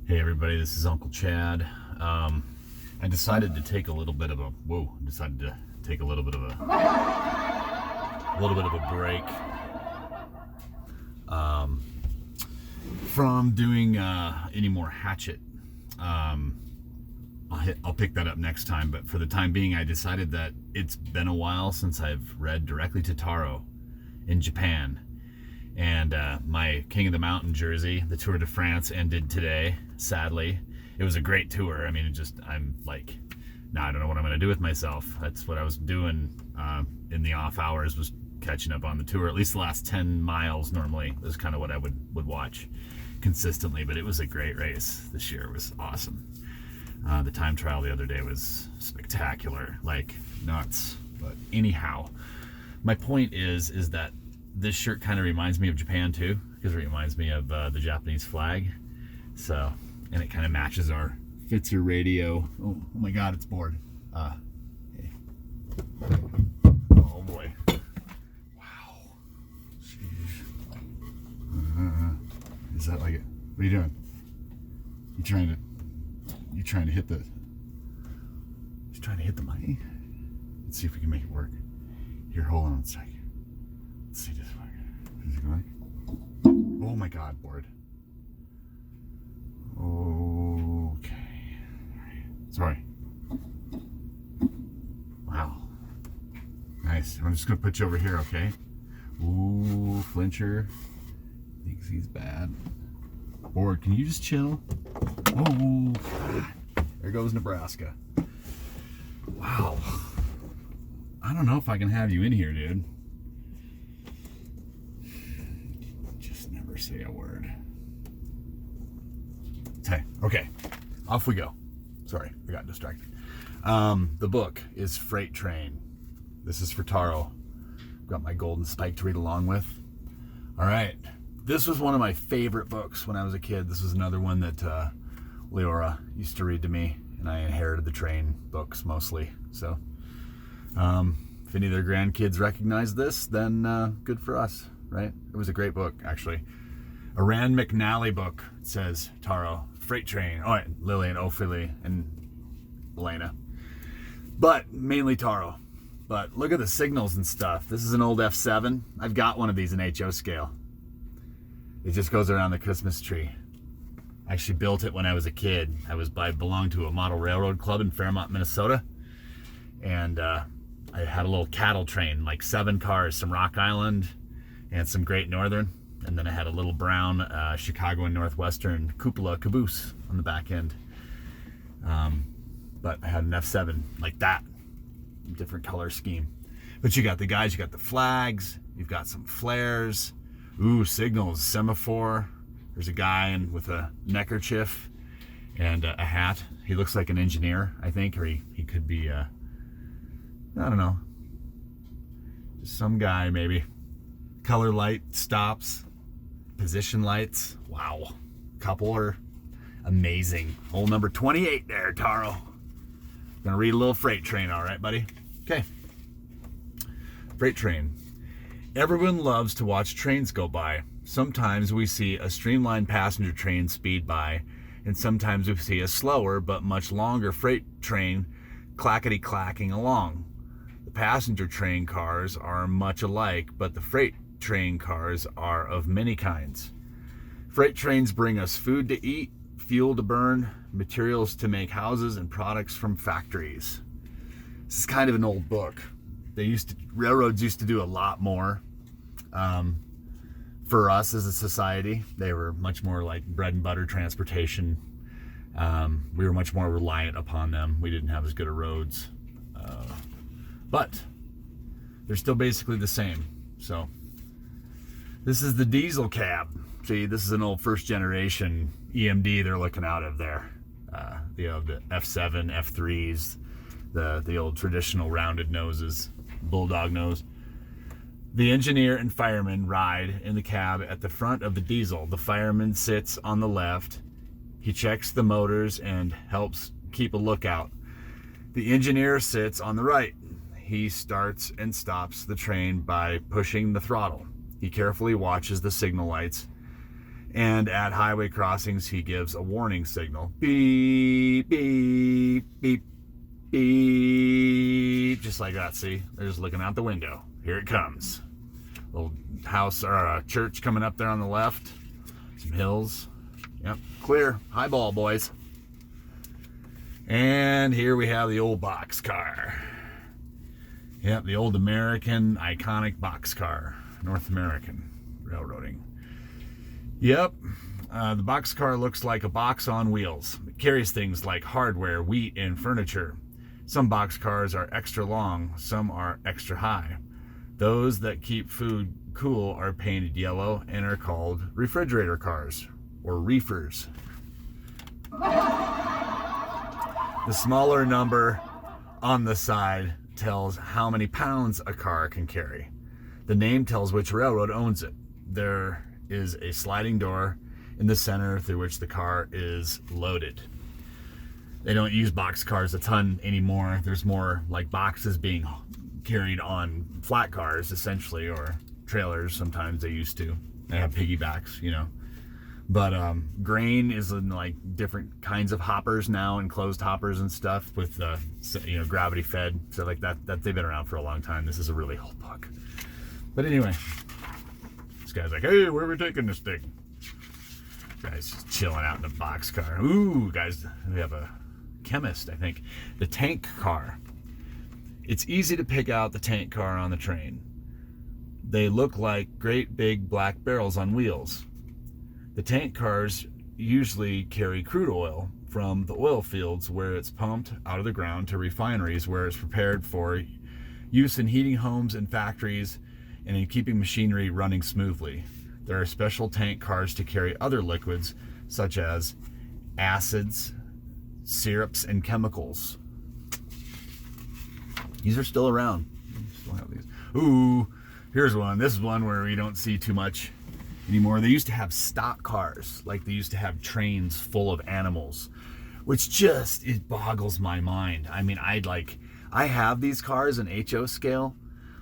Hey everybody, this is Uncle Chad. I decided to take a little bit of a break from doing any more Hatchet. I'll pick that up next time, but for the time being, I decided that it's been a while since I've read directly to Taro in Japan. And my King of the Mountain jersey, the Tour de France, ended today, sadly. It was a great tour. I mean, I'm like, now I don't know what I'm going to do with myself. That's what I was doing in the off hours, was catching up on the tour. At least the last 10 miles normally is kind of what I would watch consistently. But it was a great race this year. It was awesome. The time trial the other day was spectacular, like nuts. But anyhow, my point is that this shirt kind of reminds me of Japan too, because it reminds me of the Japanese flag. So, and it kind of matches our Fitzer radio. Oh my God, it's bored. Hey. Oh boy. Wow. Jeez. Is that like it? What are you doing? You trying to hit the? He's trying to hit the money. Let's see if we can make it work. Here, hold on a second. Let's see this one. Is it going? Oh my God, board. Okay. Sorry. Wow. Nice. I'm just gonna put you over here, okay? Ooh, flincher. Thinks he's bad. Board, can you just chill? Oh, God. There goes Nebraska. Wow. I don't know if I can have you in here, dude. Never say a word. Okay, off we go. Sorry, I got distracted. The book is Freight Train. This is for Taro. Got my golden spike to read along with. All right, this was one of my favorite books when I was a kid. This was another one that Leora used to read to me, and I inherited the train books mostly. So if any of their grandkids recognize this, then good for us, right? It was a great book, actually. A Rand McNally book, it says Taro. Freight Train. Oh, right, Lillian, Ophelia, and Elena. But mainly Taro. But look at the signals and stuff. This is an old F7. I've got one of these in HO scale. It just goes around the Christmas tree. I actually built it when I was a kid. I belonged to a model railroad club in Fairmont, Minnesota. And I had a little cattle train, like 7 cars, some Rock Island and some Great Northern. And then I had a little brown Chicago and Northwestern cupola caboose on the back end. But I had an F7 like that, different color scheme. But you got the guys, you got the flags, you've got some flares, signals, semaphore. There's a guy with a neckerchief and a hat. He looks like an engineer, I think, or he could be, I don't know, just some guy maybe. Color light stops. Position lights, wow. Couple are amazing. Hole number 28 there, Taro. Gonna read a little Freight Train, all right, buddy? Okay. Freight Train. Everyone loves to watch trains go by. Sometimes we see a streamlined passenger train speed by, and sometimes we see a slower but much longer freight train clackety-clacking along. The passenger train cars are much alike, but the freight train cars are of many kinds. Freight trains bring us food to eat, fuel to burn, materials to make houses, and products from factories. This is kind of an old book. Railroads used to do a lot more for us as a society. They were much more like bread and butter transportation. We were much more reliant upon them. We didn't have as good of roads, but they're still basically the same. So this is the diesel cab. See, this is an old first generation EMD they're looking out of there. The F7, F3s, the old traditional rounded noses, bulldog nose. The engineer and fireman ride in the cab at the front of the diesel. The fireman sits on the left. He checks the motors and helps keep a lookout. The engineer sits on the right. He starts and stops the train by pushing the throttle. He carefully watches the signal lights And at highway crossings, he gives a warning signal. Beep, beep, beep, beep. Just like that, see? They're just looking out the window. Here it comes. Little house or a church coming up there on the left. Some hills. Yep, clear. High ball, boys. And here we have the old boxcar. Yep, the old American iconic boxcar. North American railroading. Yep, the boxcar looks like a box on wheels. It carries things like hardware, wheat, and furniture. Some boxcars are extra long, some are extra high. Those that keep food cool are painted yellow and are called refrigerator cars, or reefers. The smaller number on the side tells how many pounds a car can carry. The name tells which railroad owns it. There is a sliding door in the center through which the car is loaded. They don't use box cars a ton anymore. There's more like boxes being carried on flat cars, essentially, or trailers. Sometimes they used to. They have piggybacks, you know. But grain is in like different kinds of hoppers now, enclosed hoppers and stuff with gravity fed. So like that they've been around for a long time. This is a really old book. But anyway, this guy's like, hey, where are we taking this thing? Guy's just chilling out in the boxcar. Ooh, guys, we have a chemist, I think. The tank car. It's easy to pick out the tank car on the train. They look like great big black barrels on wheels. The tank cars usually carry crude oil from the oil fields where it's pumped out of the ground to refineries where it's prepared for use in heating homes and factories and in keeping machinery running smoothly. There are special tank cars to carry other liquids such as acids, syrups, and chemicals. These are still around. Still have these. Ooh, here's one. This is one where we don't see too much anymore. They used to have stock cars, like they used to have trains full of animals, which just, it boggles my mind. I mean, I have these cars in HO scale.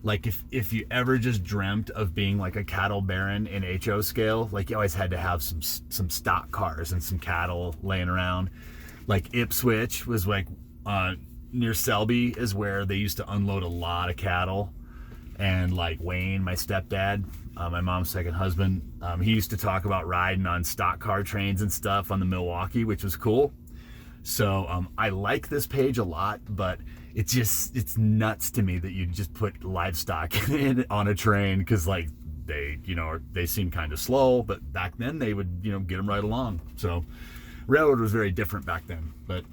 Like if you ever just dreamt of being like a cattle baron in HO scale, like you always had to have some stock cars and some cattle laying around. Like Ipswich was like near Selby is where they used to unload a lot of cattle. And like Wayne, my stepdad, my mom's second husband, he used to talk about riding on stock car trains and stuff on the Milwaukee, which was cool. So I like this page a lot, but it's nuts to me that you just put livestock on a train, because like they seem kind of slow, but back then they would get them right along. So railroad was very different back then. But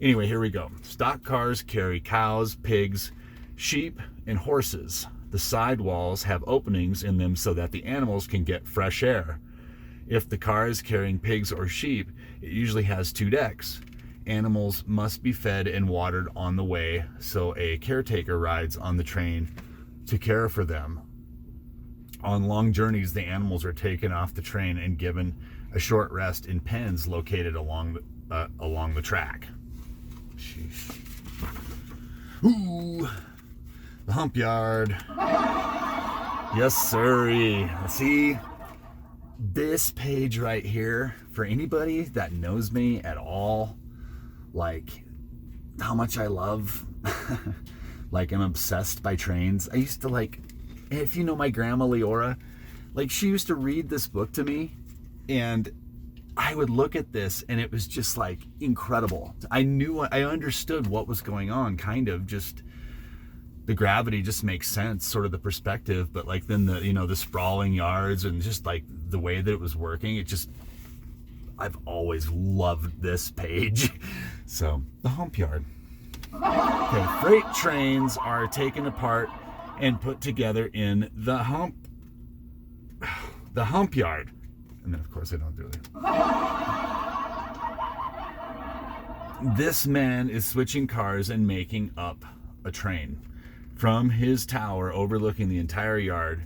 anyway, here we go. Stock cars carry cows, pigs, sheep, and horses. The sidewalls have openings in them so that the animals can get fresh air. If the car is carrying pigs or sheep, it usually has 2 decks. Animals must be fed and watered on the way, so a caretaker rides on the train to care for them. On long journeys, the animals are taken off the train and given a short rest in pens located along the track. Sheesh. Ooh, the hump yard. Yes, sirree. See, this page right here, for anybody that knows me at all, like how much I love, like I'm obsessed by trains. I used to if you know my grandma Leora, like she used to read this book to me, and I would look at this and it was just like incredible. I understood what was going on, kind of. Just the gravity just makes sense, sort of the perspective, but like then the sprawling yards and just like the way that it was working, I've always loved this page. So the hump yard. Okay, freight trains are taken apart and put together in the hump yard. And then of course I don't do it. This man is switching cars and making up a train. From his tower overlooking the entire yard,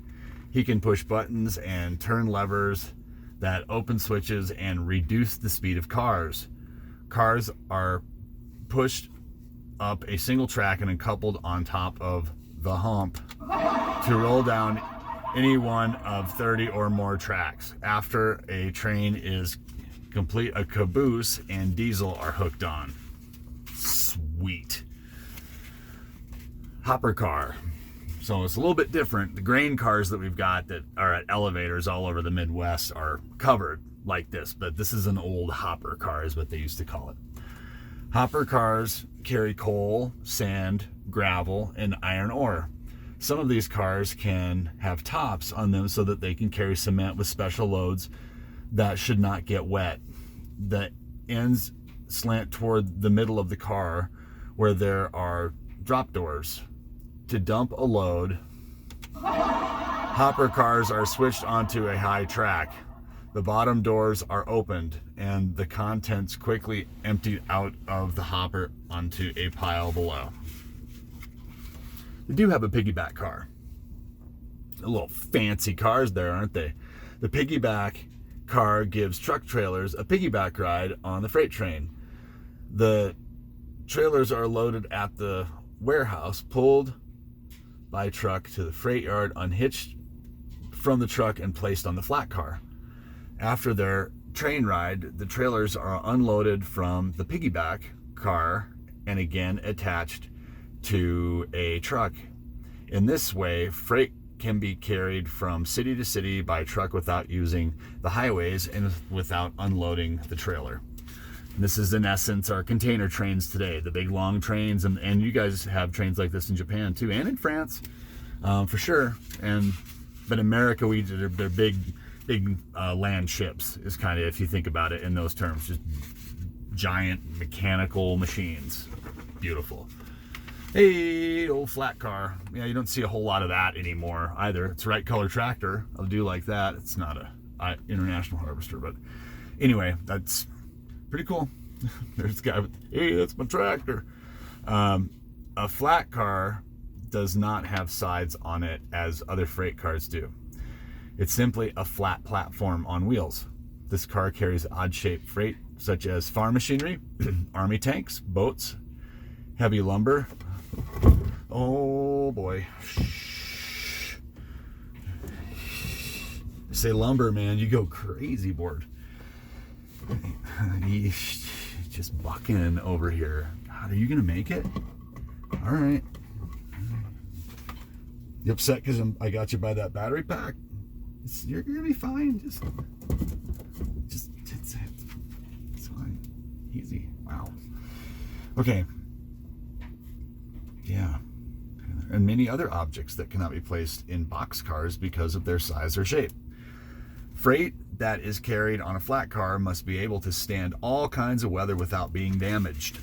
he can push buttons and turn levers that open switches and reduce the speed of cars. Cars are pushed up a single track and then coupled on top of the hump to roll down any one of 30 or more tracks. After a train is complete, a caboose and diesel are hooked on. Sweet. Hopper car. So it's a little bit different. The grain cars that we've got that are at elevators all over the Midwest are covered like this, but this is an old hopper car is what they used to call it. Hopper cars carry coal, sand, gravel, and iron ore. Some of these cars can have tops on them so that they can carry cement with special loads that should not get wet. The ends slant toward the middle of the car where there are drop doors. To dump a load, hopper cars are switched onto a high track. The bottom doors are opened and the contents quickly emptied out of the hopper onto a pile below. They do have a piggyback car. A little fancy cars there, aren't they? The piggyback car gives truck trailers a piggyback ride on the freight train. The trailers are loaded at the warehouse, pulled by truck to the freight yard, unhitched from the truck and placed on the flat car. After their train ride, the trailers are unloaded from the piggyback car and again attached to a truck. In this way, freight can be carried from city to city by truck without using the highways and without unloading the trailer. And this is in essence our container trains today, the big long trains, and you guys have trains like this in Japan too, and in France, for sure. But in America, they're big land ships is kind of, if you think about it in those terms, just giant mechanical machines. Beautiful. Hey, old flat car. Yeah, you don't see a whole lot of that anymore either. It's a right color tractor. I'll do like that. It's not a International Harvester, but anyway, that's pretty cool. There's a guy with, hey, that's my tractor. A flat car does not have sides on it as other freight cars do. It's simply a flat platform on wheels. This car carries odd-shaped freight such as farm machinery, army tanks, boats, heavy lumber. Oh boy. Say lumber, man, you go crazy board. He's just bucking over here. God, are you gonna make it? All right. You upset because I got you by that battery pack? You're gonna be fine. Just it's fine. Easy. Wow. Okay. Yeah. And many other objects that cannot be placed in boxcars because of their size or shape. Freight that is carried on a flat car must be able to stand all kinds of weather without being damaged.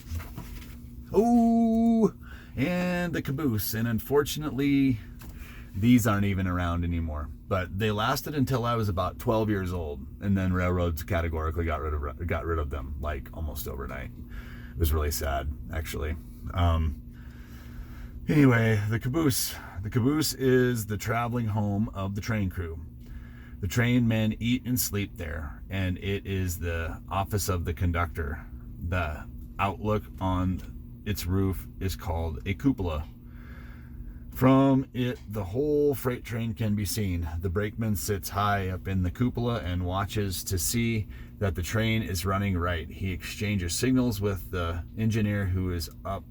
Oh, and the caboose. And unfortunately, these aren't even around anymore. But they lasted until I was about 12 years old, and then railroads categorically got rid of them like almost overnight. It was really sad, actually. Anyway, the caboose. The caboose is the traveling home of the train crew. The train men eat and sleep there, and it is the office of the conductor. The outlook on its roof is called a cupola. From it, the whole freight train can be seen. The brakeman sits high up in the cupola and watches to see that the train is running right. He exchanges signals with the engineer who is up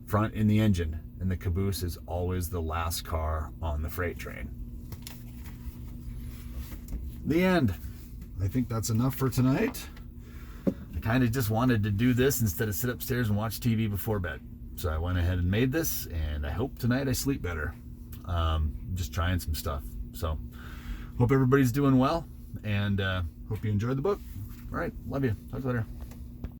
front in the engine, and the caboose is always the last car on the freight train. The end. I think that's enough for tonight. I kind of just wanted to do this instead of sit upstairs and watch TV before bed. So I went ahead and made this, and I hope tonight I sleep better. Just trying some stuff. So hope everybody's doing well, and hope you enjoyed the book. All right, love you. Talk later.